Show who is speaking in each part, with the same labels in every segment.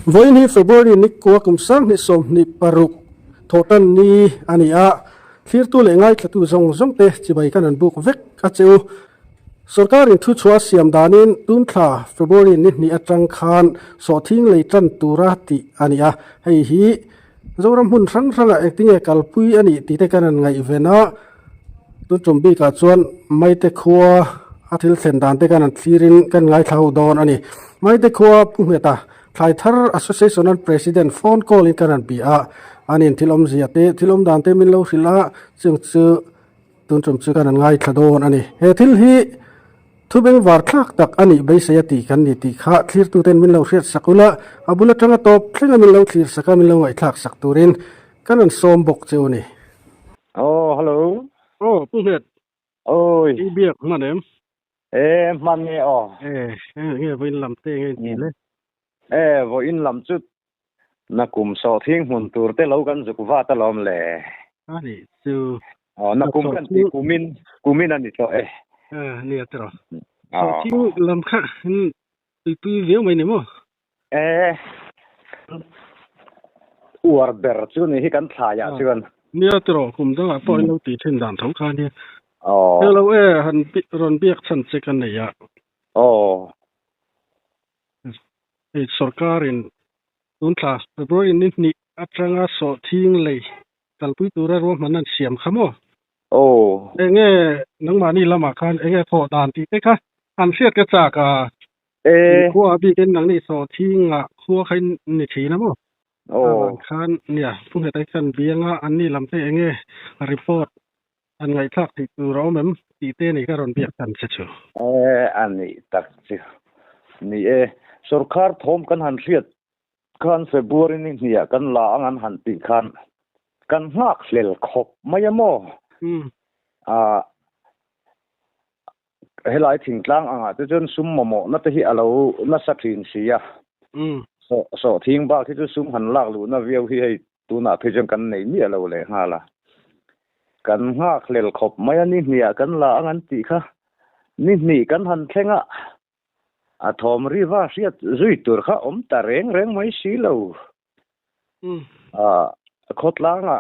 Speaker 1: Voin hi February ni ko kum sang ni som ni paruk thotan ni ania thlir tu le ngai thatu zong te chibai kan an buk vek a cheu sarkar in thu chua siam danin tun thla February ni atang khan so thing le tan tura ti ania hei hi zoram hun rang acting e kalpui ani ti te kan an ngai vena tu chombi ka chuan mai te khuwa athil sen dan te kan an thlirin kan ngai thau don ani mai te khuwa pu meta Thai Thar Association President phone call in kanan bia anin thilom ziate thilom dante min lo sila chung chu tun chum chu kanan ngai thadon ani he thil hi thubeng war thak tak ani beisayati kan ni ti kha thlir tu ten min lo hriat sakula abula tanga top thlenga min lo thlir saka min lo ngai thak sak turin kanan som bok chu ni
Speaker 2: hello
Speaker 1: pu het
Speaker 2: oi
Speaker 1: i biak manem
Speaker 2: man nge
Speaker 1: nge voin lam te nge ni le
Speaker 2: vo in lam chut na kum so thing mun tur te lo kan zu wa ta lom le
Speaker 1: ani chu
Speaker 2: na kum kan ti kumin ani to
Speaker 1: ni atro so thing lam kha tu veo mai ne mo
Speaker 2: order chu ni hi kan thla ya chuan
Speaker 1: ni atro kum da po lo ti thin dan thau kha ni hello han ron biak chan che kan ne ya sarkarin tuntla February ni atranga so thing lei kalpui tura ro manan siam khamo enge nangmani lama khan enge tho dan ti te kha an siat ka cha ka ko abi ken nang ni so thinga kho khain ni thina mo khan nia phung hetai khan bianga anni lamte enge report an ngai thak ti tu ro mem ti te ni ka ron biak kan che chu
Speaker 2: ani tak chi ni sarkar thom kan han riat kan February ni nia kan la angan han ti khan kan ngak hlel khop mayamo helai thingtlang anga te jon sum momo na te hi alo na sakhin sia so thing ba ki chu sum han lak lu na veu hi hei tu na the jon kan nei ni alo le hala kan ngak hlel khop maya ni nia kan la angan ti kha ni kan han thlenga a thom ri wa riat zui tur kha ta reng mai si lo khotlanga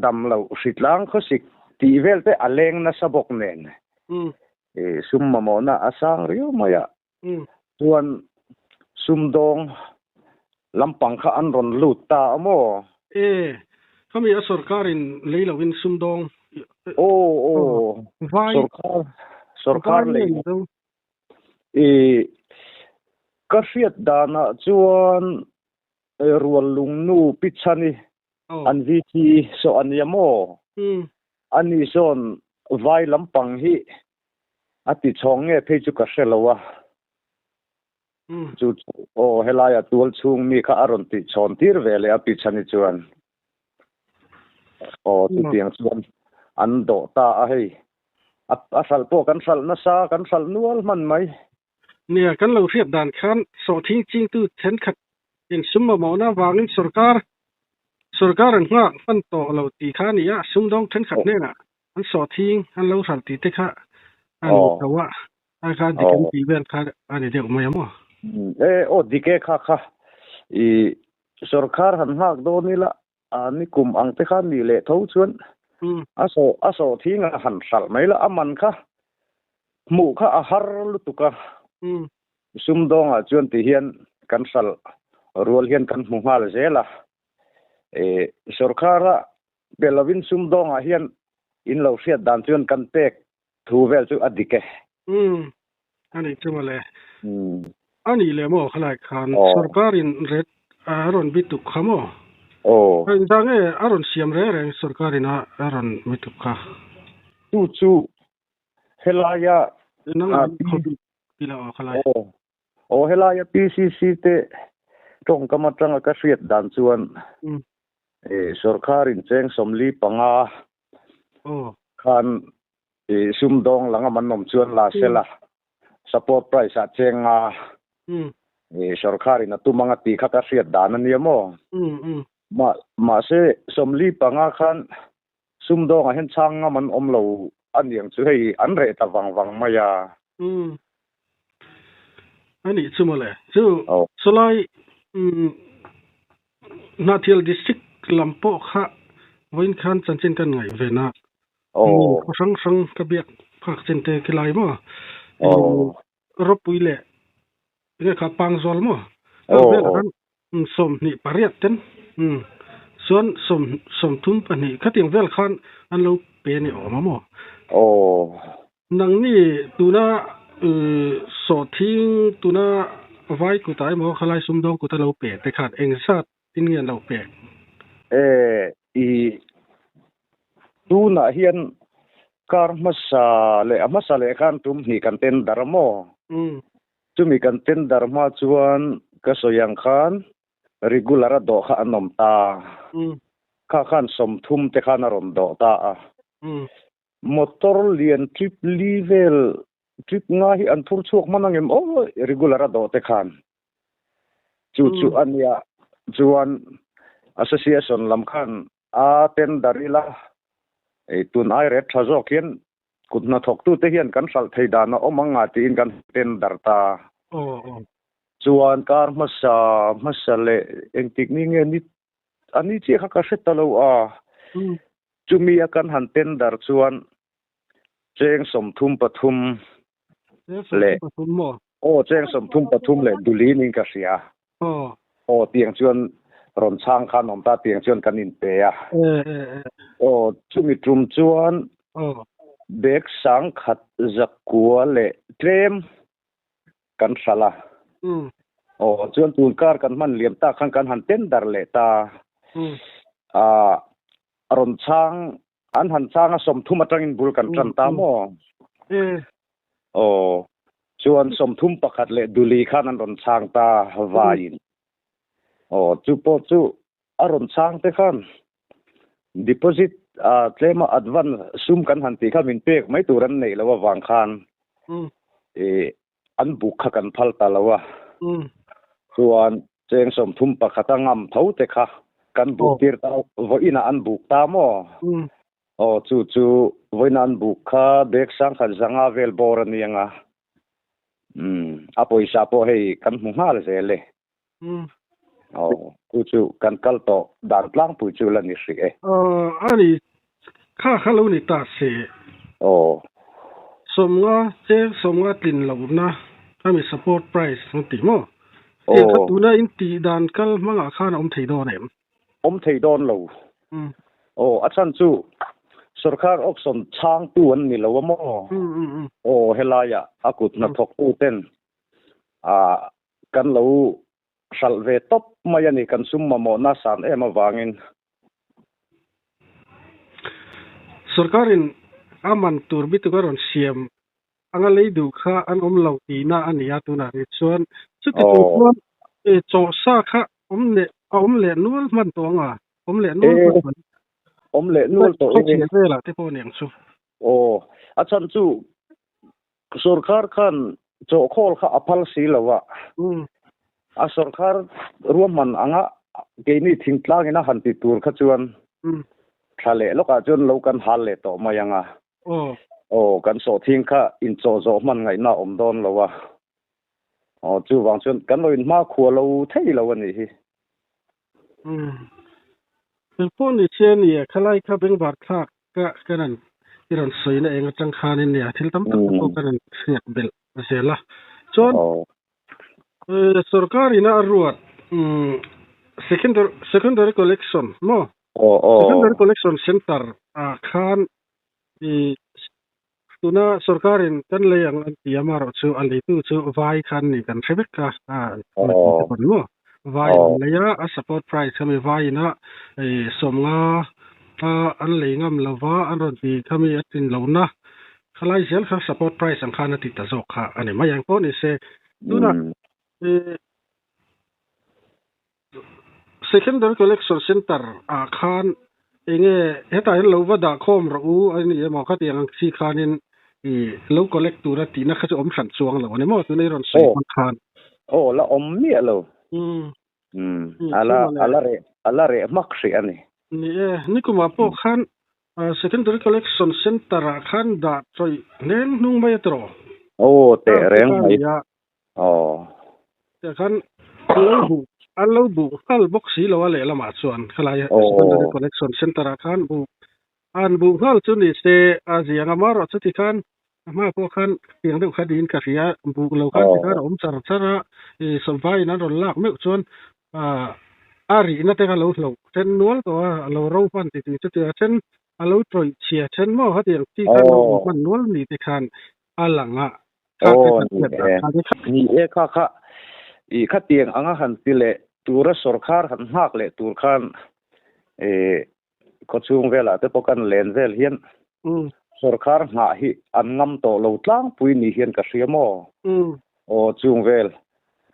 Speaker 2: dam lo sitlang kho sik ti vel te aleng na sabok nen sum mo na asang riu maya tuan sum dong lampang kha an ron lut ta amo
Speaker 1: kami a sarkarin leilawin sum dong vai
Speaker 2: sarkar le ka hriat dana chuan rual lungnu pichani an vt so aniamo ani son vai lampang hi ati chonge phechu ka hrelowa chu helaya tul chung mi kha aron ti chon tir vele a pichani chuan ti tiang chuan an do ta a hei a sal po kan sal na sa kan sal nual man mai
Speaker 1: nia kan lo hriat dan khan so thing ching tu then khat in summa mo na wangin sarkar an nga fan to lo ti kha ni ya sum dong then khat ne na an so thing an lo sal ti te kha an tawa a kha dikan ti vel kha ani de mo yamo
Speaker 2: dike kha sarkar han hak do ni la ani kum ang te kha ni le tho chuan aso thinga han sal mai la aman kha mu kha a har lu tuka sum dong a chuan ti hian kan sal rual hian kan mu hal zela sarkara belawin sum dong a hian in lo hriat dan chuan kan pek thu vel chu adike
Speaker 1: ani chumale ani le mo khalai khan sarkarin red aron bitu khamo dange aron siam re sarkarin aron bitu kha
Speaker 2: chu helaya
Speaker 1: nang pila khalai
Speaker 2: helaya PCC te tong kamatanga ka hriat dan chuan sarkarin cheng somli panga khan sum dong langa manom chuan la sela support price a chenga sarkarin atumanga ti kha ka hriat dan aniamo ma se somli panga khan sum dong a hen changa man omlo aniang chu hei an re ta wang maya
Speaker 1: ani chumole chu solai นาเทียลดิสทริกลำโปค่ะวินคันจันเจนกันไงเวนะสังกระเบียกภาคเจนเตกิไลมั้รบปุยเละเนี่ยขับปังซอลมั้เวลานั้นสมนี่ปารีตเต็นส่วนสมทุนปนี่คัดยังเวลคันอันเราเปนี่ออกมามั้นังนี่ตัวน่ะสอทิ้งตัวน่ะไว้กูตายมั้งขลายสมดองกูตะเราเปแต่ขาดเองสัตอินเงียนเราเป
Speaker 2: อีตูน่ะเฮียนการมาซาเลกันตุมนี่กันเต็นดารมอจุมีกันเต็นดารมาจวนกะสยังคันregular ดอกขานมตาข้าคันสมทุมเตขานารมดอกตามอเตอร์เลียนทริปลีเวลทริปง่ายอันทุรชวกมันงโอ้ regular ดอกเตขานจู่อันยาจวน association ลำคันเต็นดาริลาตุนไอเรททจอกเฮียนกุดนาทกตุเตเฮียนกันสัลไทยดานะอมังงาตีนกันเต็นดาร์ตาจวนการมาซาเลเองติกนี่เงี้ยนี่อันนี้ที่เขาเสร็จตลอดจุมีอาการหันเต็นดาร์จวนเจงสมทุมปทุมเละเจงสมทุมปทุมเละดุลีนิงกาเสียเตียงจวนรอนช่างขานมตาเตียงจวนกันอินเปียจุมีตรุมจวนเบกสังขัดจักกัวเละเทรมกันสละจวนตูนการกันมันเหลี่ยมตาขังกันหันเต้นดาร์เละตารอนช่างอันหันช่างสมทุมมาจังอินบุลกันจันตามจวนสมทุมประคัดเละดุลีขานันรอนช่างตาวายินจูอารมณ์ช่างเตคัน deposit เคลมอัดวันซุ่มกันหันตีข้ามินเปกไม่ตัวรันนี่แล้วว่าวางคานอันบุกขกันพัลตาแล้วว่าส่วนเจงสมทุมปะขตังงำเท่าเตค่ะกันบุกตีร์ตาววินาอันบุกตามจู่วินาอันบุกค่ะเบกสังขัดสังอาเวลบอรันยังอพอยซาพอให้กันมุ่งหาเลยเลยจูกันกัลโตด่านกลางปูจูลันนี่สิ
Speaker 1: อันนี้ข้าเรานี่ตาเสสมงาตินเรานะถ้ามี support price มันติมั้งถ้าตัวน่ะอินตีด่านกัลมังอาคารไทยดอนเนี่ย
Speaker 2: ไทยดอนเราอาจารย์จูสุรคาร์ออกสนช่างตัวนี่เราว่ามั้งเฮลายะอากุดนัทกตูเต้นกันเราสัลเวตบมายันกันซุมมาโมนาสานมาวางิน
Speaker 1: สุรการินอามันตูร์บิตุการันเสียมอังเลยดูข้าอันเหล่าตีน่าอันนี้ตัวนั้นส่วนสุดที่ตัวโจซาข้าเล่นวลมันตัวง่ะเล่นวลตัวเองเลยล่ะที่พ่อเนี่ยสู้
Speaker 2: อาจารย์จูสุรการขันโจโคลข้าอภัลสีแล้ววะสุรการรวมมันอ่ะเกนี่ทิ้งกลางนะหันติตัวขจวนทะเลแล้วก็จนเรากันฮัลเลต่อมายังกันโสทิ้งข้าอินโจมันไงน่าอมดอนแล้ววะจู่วางจนกันเราอินมาขัวเราเท่แล้ววันนี้
Speaker 1: เป็นพวกนี้เช่นเนี่ยขลายข้าเป็นบาดขาก็นั่นที่เราสวยนะเองจังคานี่เนี่ยที่ตั้มตั้งก็นั่นเสียเบลเสียละจนสุรการินารัวsecondary collection no secondary collection center kan tuna sarkarin kan layang antiamar chu alitu chu vai khan ni kan rebeka no vai laya a support price kami vai na somnga an leingam lova an ron ti kami atin lona khalai sel kha support price ang khana ti ta zok kha ani mayang ko ni se tuna secondary collection center khan enge heta lova da khom ru ani ma kha tiang si khanin lo collect tu ra ti na kha om san chuang lo ni mo tu nei ron sei khan
Speaker 2: la om mi lo ala re makshi ani
Speaker 1: ni kuma po khan secondary collection center khan da choi nen nung mai tro
Speaker 2: te reng mai
Speaker 1: te khan lo อันเราบุคัลบ็อกซี่เราว่าแหละละมาส่วนคลาย secondary connection center คันบุอันบุคัลจุนี่เสอาเซียงมารอสุติคันมาพวกคันเพียงเรื่องคดีนกะเสียบุเราคันที่เราสระสมไฟนั้นรลากไม่ส่วนอารีนั่นแต่เราเช่นนัวตัวเราเราฟันติดจะเช่นเราตรอยเชียเช่นว่าเขาเดียงที่คันเรามันนัวนี่แต่คันอันหลังอ่ะ
Speaker 2: นี่ค่ะอีขัดเตียงอังหันติเลตัวรัฐสรคาร์หันหักเลตัวคันก็ช่วงเวลาที่พวกกันเลนเวลเฮียนสรคาร์หาหิอันงำโตเราตั้งปุยนี่เฮียนกับเสียมโอ้ช่วงเวล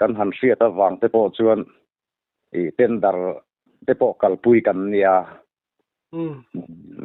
Speaker 2: กันหันเสียตะวังที่พอชวนเต้นดาร์ที่พอกัลปุยกันเนี่ย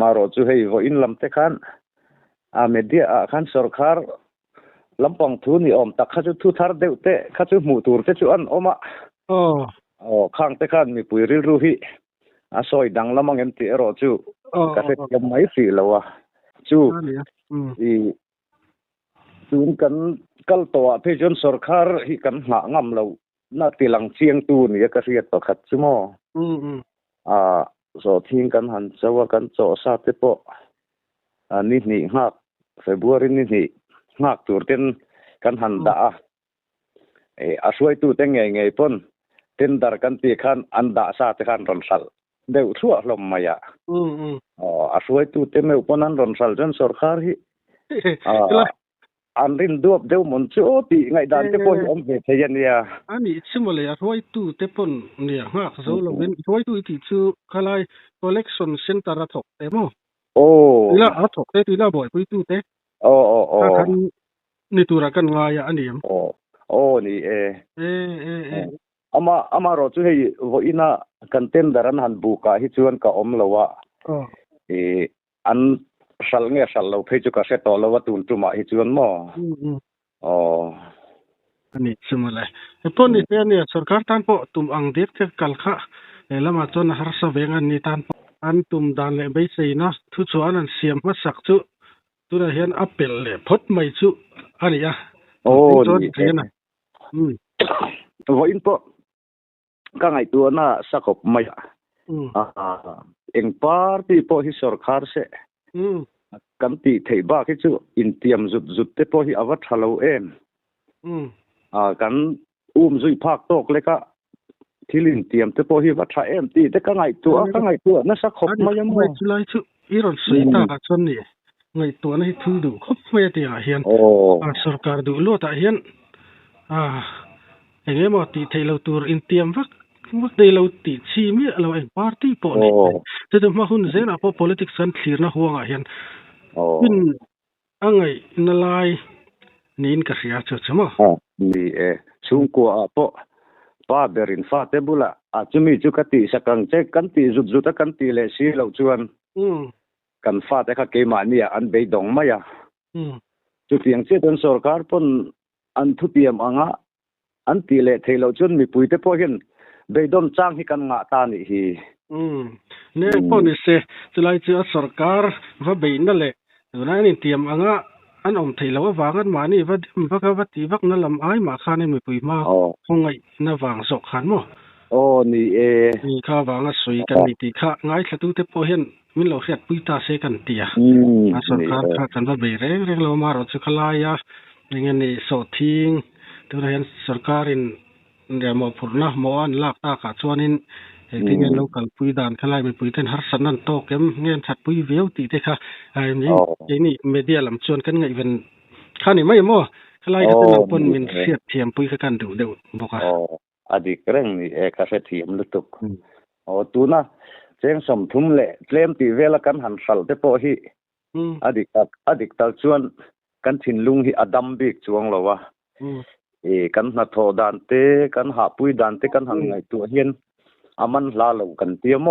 Speaker 2: มารอจูให้วอินลำเตคันเมเดียคันสรคาร์ลำปองทุนี่ตักข้าจะทุทาร์เดวเตะข้าจะหมู่ตูร์เตะจวนมาข้างเตะคันมีปุยริรูฮิซอยดังละมังเอ็มตีรอจูกาเฟตยังไม่สีแล้ววะจูจูนกันกัลตัวเพจนสรคาร์ฮิกันหางำเราน่าตีหลังเชียงตูนี่ก็เสียต่อขัดจูโมสอทิ้งกันหันจะว่ากันโจซาเตปอนี่หักเฟบรุนี่หักตัวเต้นกันหันดาช่วยตัวเต้นไงพ้นเต้นดาร์กันตีขันอันดาซาเตขันรอนสัลเดี๋ยวชั่วลมมายาช่วยตัวเต้นไม่พ้นนั้นรอนสัลจนสรคาร์ฮิอันรินดวบเดี๋ยวมันชั่วตีไงดันเตปอยเวทยันเนี่ย
Speaker 1: อันนี้ชิมเลยช่วยตัวเต้นเนี่ยหักโซลเวนช่วยตัวที่ชื่อคลาย collection center ถกเต็มทีละถกเตทีละบ่อยปุยตัวเตถ้าคันนี่ตัวกันง่ายอันนี้
Speaker 2: นี่อามารอจูให้วอินากันเต้นดารันหันบุกาฮิจวนกับละวะอันสัลเงี้ยสัลเราเพจุกาเซตอละวะตุนตุมาฮิจวนมั้
Speaker 1: อันนี้สมัยเลยพวกนี้เนี่ยสกัดตันพอตุมอังเด็กเทกัลค่ะแล้วมาจนหาสเวงันนี่ตันอันตุมดันเลยไม่ใช่นะทุกส่วนนั้นเสียมมาสักจุตัวเห็นอัปเปิลเลยพดไม่จุอันนี้จนเห็นนะ
Speaker 2: ว่าอินโตก็ไงตัวน่ะสักอบไม่เองปาร์ตี้พอฮิสรคาร์เสกันตีเทบ้าคิดจูอินเตียมจุดเตพอฮิอวัตฮัลโลเอ็มกันจุยภาคโตกเลยก็ที่ลินเตียมเตพอฮิวัตฮัเอ็มตีแต่ก็ไงตัวน่ะสักอบไม่ยัง
Speaker 1: ไม่จุเลยจุอีรอนสุยตาชนนี่ไงตัวนี้ทุดูคบไม่ได้เห็นสรคาร์ดูโลตาเห็นอย่างเงี้ยมาตีเทเราตัวอินเตียมวักได้เราตีชีมีเราเองพาร์ตี้ปอนแต่ถ้ามาหุ่นเซนพอ politics กันคลีร์นะหัวเห็นเป็นอะไรนั่นไล่นี่ก็เสียจุดใช่ไหม
Speaker 2: นี่ช่วงกัวพอป้าเบรินฟ้าเตบุละจะมีจุกตีสักครั้งเจกันตีจุดกันตีเลยสิเราชวนกันฟ้าแต่ข้าเกมาเนี่ยอันเบยดงมาอ่ะจุดอย่างเช่นสรคาร์ปนอันทุติยมอ่ะอันตีเละเทเราจนมีปุ๋ยแต่พอเห็นเบยดมจ้างให้กันงาตานี่ฮี
Speaker 1: เนี่ยพอนี่เสจะไล่เจอสรคาร์ว่าเบยนั่นแหละตัวนั้นนี่เตรียมอ่ะอันเทเราว่าวางกันมานี่ว่าตีวักนั่นลำไอมาข้านี่มีปุ๋ยมาคงไงน่าวางสกขันมั้ง
Speaker 2: นี่
Speaker 1: นี่ข้าวางสวยกันนี่ตีข้าง่ายแค่ตัวแต่พอเห็นมิเราเสียปุ๋ยตาเสกันเตียสรคาร์ข้ากันว่าเบยเร่งเรามารถสุขลายะอย่างนี้สอดทิ้งตัวเห็นสกัดเดี๋ยวมาพูดนะมอนลากตาขาดส่วนนี้ที่เงี้ยเรากันปุ๋ยด่านขลายเป็นปุ๋ยเต้นฮัสนันโตเก็มเงี้ยชัดปุ๋ยเวียวตีเด็กค่ะนี่เมเดียลำชวนกันไงเป็นข้านี่ไม่มั่วขลายก็เป็นคนมีเสียดเทียมปุ๋ยกันดูเดี๋ยวบอกว่า
Speaker 2: อดีตเรื่องนี่กาเฟเทียมลุตุกตัวน่ะเจ้งสมทุมเละเล่มตีเวลกันหันสัลเตโปฮีอดีตตัลชวนกันถิ่นลุงฮีอดัมบิกจวงเราวะกันหัดโทดานเตกันหาปุยดานเตกันหันไงตัวเฮียนอามันลาลงกันเตียม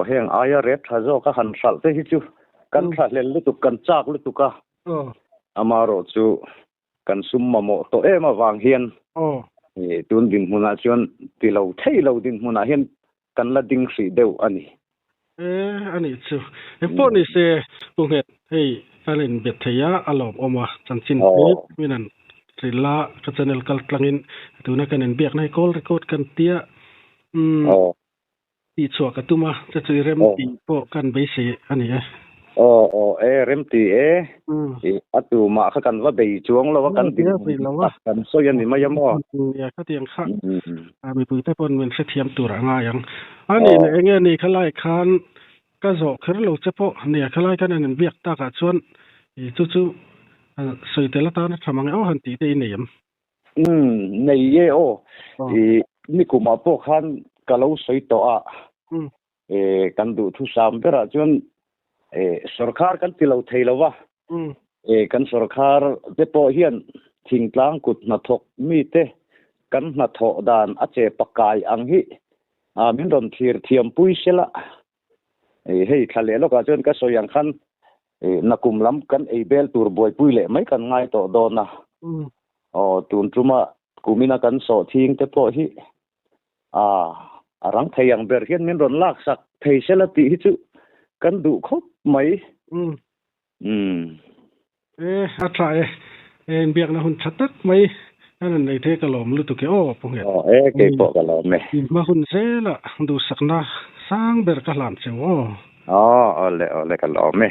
Speaker 2: เฮงอายเรศฮะโจก็หันสัลเตฮิจูกันขัดเล่นลุตุกันจากลุตุกะอามารอจูกันซุมมาโมโตมาวางเฮียนตุนดินมุนาชวนตีเราเทเราดินมุนาเฮียนกันละดิ้งสีเดียวอันนี้
Speaker 1: อันนี้จูพวกนี้เสพวกเหตุให้การเล่นเบ็ดทยาอารมณ์ออกมาจันจินมีนั่น สิลาก็จะเนลกัลตลังอินตัวนักกันเบียกในกอลเรคคอร์ดกันเตียตีชัวกตุมาจะซื้อเรมตีโปกันไปสิอันนี้
Speaker 2: เรมตีอัตุมาเขากันว่าไปจวงแล้วว่ากันติกันโซยันนี่มายามอ
Speaker 1: เนี่ยเขาเตียงข้างมีปืนแต่ปนมันเสถียรตัวง่ายยังอันนี้เนี่ยนี่เขาไล่คันก็จอกคือเราเฉพาะเนี่ยเขาไล่กันนั่นเบียกตากส่วนจู่ๆสื่อแต่ละตานะทำไงหันตีได้เนี่ย
Speaker 2: ในนี่กูมาพวกคันก็เราสวยต่อกันดูทุสามเปล่าจนसरकार kan tilau theilawa kan sarkar te po hian thingtlang kut na thok mi te kan na tho dan ache pakai ang hi min ron thir thiam pui sela hei thale lo ka jon ka soyang khan nakum lam kan eibel tur boy pui le mai kan ngai to do na tun truma kumina kan so thing te po hi arang thayang ber hian min ron lak sak thei sela ti hi chu kan du khop mai
Speaker 1: atraiเบียกนะหุ่นชัดตักmaiนั่นในเทกะลอมลุตุเกอพงเฮ
Speaker 2: เกปอกะลอมเม
Speaker 1: มาหุ่นเซละดูสักนะสร้างเบรกะหลานเซว
Speaker 2: เลกะลอมเม